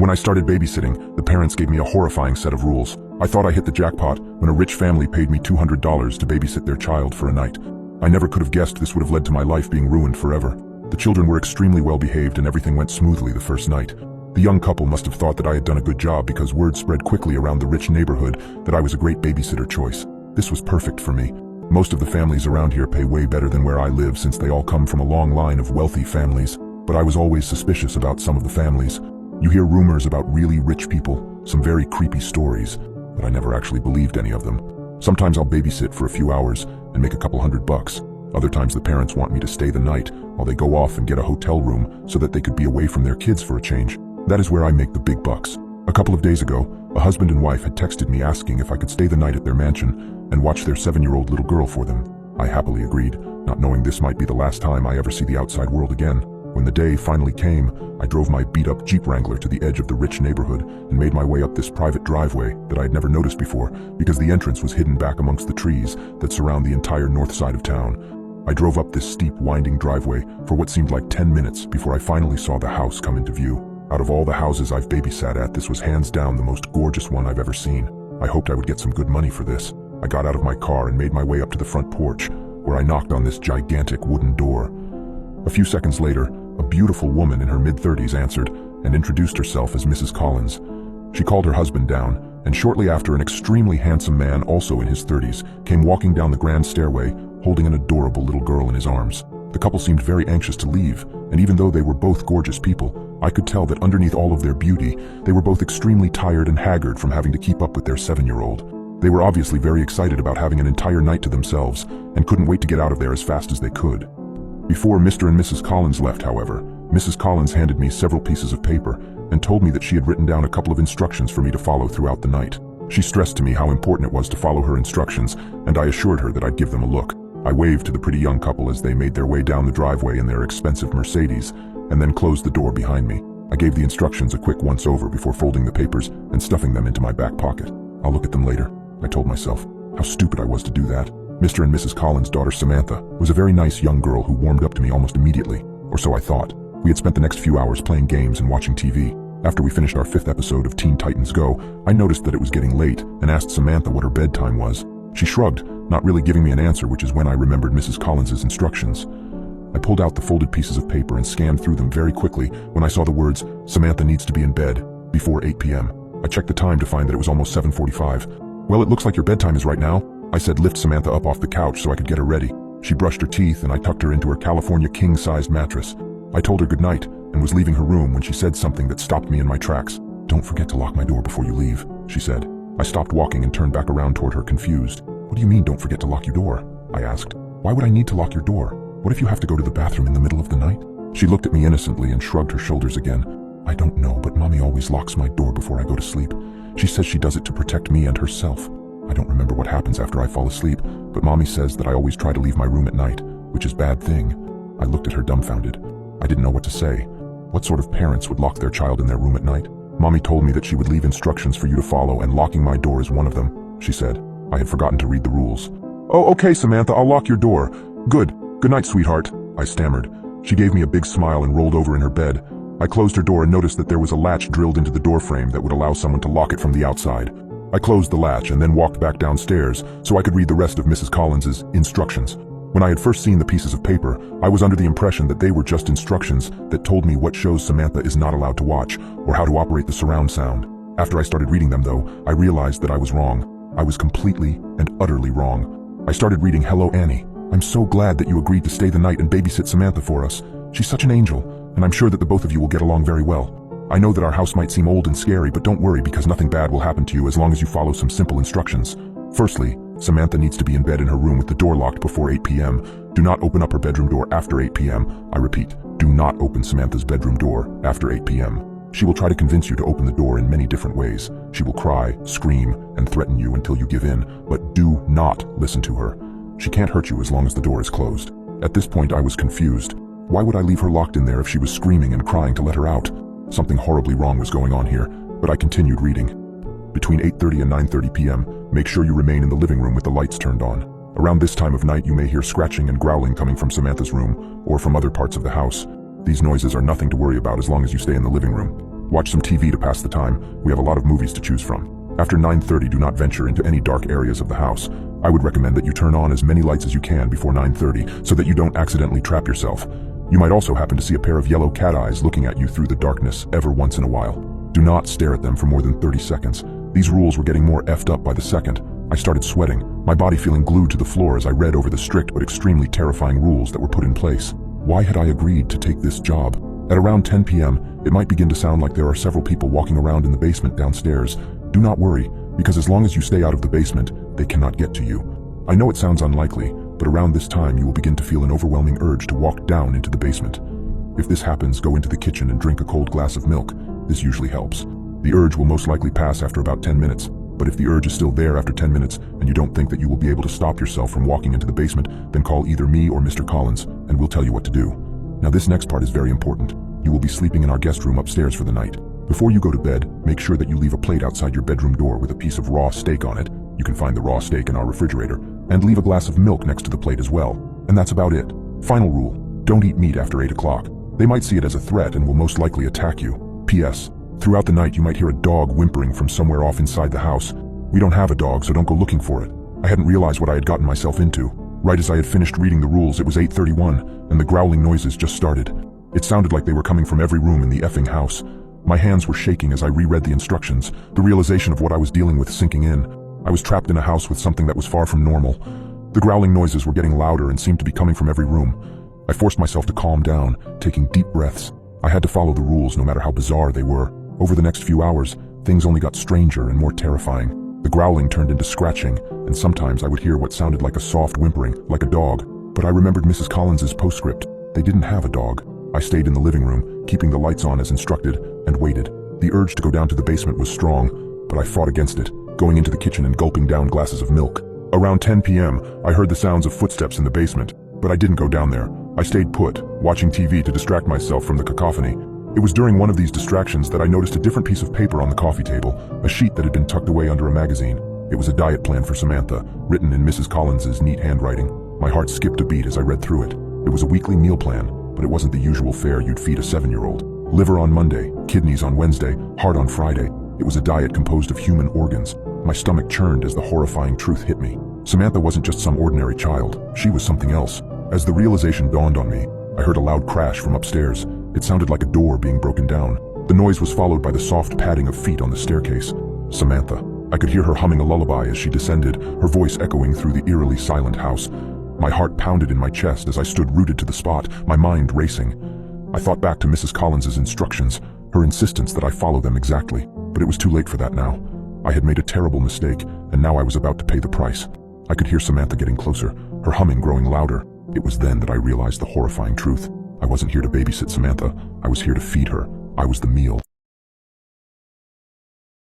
When I started babysitting, the parents gave me a horrifying set of rules. I thought I hit the jackpot when a rich family paid me $200 to babysit their child for a night. I never could have guessed this would have led to my life being ruined forever. The children were extremely well behaved and everything went smoothly the first night. The young couple must have thought that I had done a good job because word spread quickly around the rich neighborhood that I was a great babysitter choice. This was perfect for me. Most of the families around here pay way better than where I live since they all come from a long line of wealthy families. But I was always suspicious about some of the families. You hear rumors about really rich people, some very creepy stories, but I never actually believed any of them. Sometimes I'll babysit for a few hours and make a couple $100. Other times the parents want me to stay the night while they go off and get a hotel room so that they could be away from their kids for a change. That is where I make the big bucks. A couple of days ago, a husband and wife had texted me asking if I could stay the night at their mansion and watch their 7-year-old little girl for them. I happily agreed, not knowing this might be the last time I ever see the outside world again. When the day finally came, I drove my beat-up Jeep Wrangler to the edge of the rich neighborhood and made my way up this private driveway that I had never noticed before because the entrance was hidden back amongst the trees that surround the entire north side of town. I drove up this steep, winding driveway for what seemed like 10 minutes before I finally saw the house come into view. Out of all the houses I've babysat at, this was hands down the most gorgeous one I've ever seen. I hoped I would get some good money for this. I got out of my car and made my way up to the front porch, where I knocked on this gigantic wooden door. A few seconds later, a beautiful woman in her mid-30s answered and introduced herself as Mrs. Collins. She called her husband down, and shortly after, an extremely handsome man, also in his 30s, came walking down the grand stairway, holding an adorable little girl in his arms. The couple seemed very anxious to leave, and even though they were both gorgeous people, I could tell that underneath all of their beauty, they were both extremely tired and haggard from having to keep up with their 7-year-old. They were obviously very excited about having an entire night to themselves, and couldn't wait to get out of there as fast as they could. Before Mr. and Mrs. Collins left, however, Mrs. Collins handed me several pieces of paper and told me that she had written down a couple of instructions for me to follow throughout the night. She stressed to me how important it was to follow her instructions, and I assured her that I'd give them a look. I waved to the pretty young couple as they made their way down the driveway in their expensive Mercedes, and then closed the door behind me. I gave the instructions a quick once-over before folding the papers and stuffing them into my back pocket. I'll look at them later, I told myself. How stupid I was to do that. Mr. and Mrs. Collins' daughter Samantha was a very nice young girl who warmed up to me almost immediately, or so I thought. We had spent the next few hours playing games and watching TV. After we finished our 5th episode of Teen Titans Go, I noticed that it was getting late and asked Samantha what her bedtime was. She shrugged, not really giving me an answer, which is when I remembered Mrs. Collins' instructions. I pulled out the folded pieces of paper and scanned through them very quickly when I saw the words, "Samantha needs to be in bed before 8 p.m. I checked the time to find that it was almost 7:45. "Well, it looks like your bedtime is right now," I said, lift Samantha up off the couch so I could get her ready. She brushed her teeth and I tucked her into her California king-sized mattress. I told her goodnight and was leaving her room when she said something that stopped me in my tracks. "Don't forget to lock my door before you leave," she said. I stopped walking and turned back around toward her, confused. "What do you mean, don't forget to lock your door?" I asked. "Why would I need to lock your door? What if you have to go to the bathroom in the middle of the night?" She looked at me innocently and shrugged her shoulders again. "I don't know, but Mommy always locks my door before I go to sleep. She says she does it to protect me and herself. I don't remember what happens after I fall asleep, but Mommy says that I always try to leave my room at night, which is a bad thing." I looked at her dumbfounded. I didn't know what to say. What sort of parents would lock their child in their room at night? "Mommy told me that she would leave instructions for you to follow, and locking my door is one of them," she said. I had forgotten to read the rules. "Oh, okay, Samantha, I'll lock your door." "Good. Good night, sweetheart," I stammered. She gave me a big smile and rolled over in her bed. I closed her door and noticed that there was a latch drilled into the door frame that would allow someone to lock it from the outside. I closed the latch and then walked back downstairs so I could read the rest of Mrs. Collins' instructions. When I had first seen the pieces of paper, I was under the impression that they were just instructions that told me what shows Samantha is not allowed to watch or how to operate the surround sound. After I started reading them, though, I realized that I was wrong. I was completely and utterly wrong. I started reading, "Hello, Annie. I'm so glad that you agreed to stay the night and babysit Samantha for us. She's such an angel, and I'm sure that the both of you will get along very well. I know that our house might seem old and scary, but don't worry because nothing bad will happen to you as long as you follow some simple instructions. Firstly, Samantha needs to be in bed in her room with the door locked before 8 p.m. Do not open up her bedroom door after 8 p.m. I repeat, do not open Samantha's bedroom door after 8 p.m. She will try to convince you to open the door in many different ways. She will cry, scream, and threaten you until you give in, but do not listen to her. She can't hurt you as long as the door is closed." At this point I was confused. Why would I leave her locked in there if she was screaming and crying to let her out? Something horribly wrong was going on here, but I continued reading. "Between 8:30 and 9:30 p.m., make sure you remain in the living room with the lights turned on. Around this time of night you may hear scratching and growling coming from Samantha's room or from other parts of the house. These noises are nothing to worry about as long as you stay in the living room. Watch some TV to pass the time. We have a lot of movies to choose from. After 9:30, do not venture into any dark areas of the house. I would recommend that you turn on as many lights as you can before 9:30 so that you don't accidentally trap yourself. You might also happen to see a pair of yellow cat eyes looking at you through the darkness ever once in a while. Do not stare at them for more than 30 seconds. These rules were getting more effed up by the second. I started sweating, my body feeling glued to the floor as I read over the strict but extremely terrifying rules that were put in place. Why had I agreed to take this job? At around 10 p.m., it might begin to sound like there are several people walking around in the basement downstairs. Do not worry, because as long as you stay out of the basement, they cannot get to you. I know it sounds unlikely, but around this time you will begin to feel an overwhelming urge to walk down into the basement. If this happens, go into the kitchen and drink a cold glass of milk. This usually helps. The urge will most likely pass after about 10 minutes, but if the urge is still there after 10 minutes and you don't think that you will be able to stop yourself from walking into the basement, then call either me or Mr. Collins, and we'll tell you what to do. Now this next part is very important. You will be sleeping in our guest room upstairs for the night. Before you go to bed, make sure that you leave a plate outside your bedroom door with a piece of raw steak on it. You can find the raw steak in our refrigerator. And leave a glass of milk next to the plate as well. And that's about it. Final rule, don't eat meat after 8 o'clock. They might see it as a threat and will most likely attack you. P.S. Throughout the night you might hear a dog whimpering from somewhere off inside the house. We don't have a dog, so don't go looking for it. I hadn't realized what I had gotten myself into. Right as I had finished reading the rules, it was 8:31, and the growling noises just started. It sounded like they were coming from every room in the effing house. My hands were shaking as I reread the instructions, the realization of what I was dealing with sinking in. I was trapped in a house with something that was far from normal. The growling noises were getting louder and seemed to be coming from every room. I forced myself to calm down, taking deep breaths. I had to follow the rules no matter how bizarre they were. Over the next few hours, things only got stranger and more terrifying. The growling turned into scratching, and sometimes I would hear what sounded like a soft whimpering, like a dog. But I remembered Mrs. Collins's postscript. They didn't have a dog. I stayed in the living room, keeping the lights on as instructed, and waited. The urge to go down to the basement was strong, but I fought against it, going into the kitchen and gulping down glasses of milk. Around 10 p.m., I heard the sounds of footsteps in the basement, but I didn't go down there. I stayed put, watching TV to distract myself from the cacophony. It was during one of these distractions that I noticed a different piece of paper on the coffee table, a sheet that had been tucked away under a magazine. It was a diet plan for Samantha, written in Mrs. Collins's neat handwriting. My heart skipped a beat as I read through it. It was a weekly meal plan, but it wasn't the usual fare you'd feed a 7-year-old. Liver on Monday, kidneys on Wednesday, heart on Friday. It was a diet composed of human organs. My stomach churned as the horrifying truth hit me. Samantha wasn't just some ordinary child. She was something else. As the realization dawned on me, I heard a loud crash from upstairs. It sounded like a door being broken down. The noise was followed by the soft padding of feet on the staircase. Samantha. I could hear her humming a lullaby as she descended, her voice echoing through the eerily silent house. My heart pounded in my chest as I stood rooted to the spot, my mind racing. I thought back to Mrs. Collins's instructions, her insistence that I follow them exactly. But it was too late for that now. I had made a terrible mistake, and now I was about to pay the price. I could hear Samantha getting closer, her humming growing louder. It was then that I realized the horrifying truth. I wasn't here to babysit Samantha. I was here to feed her. I was the meal.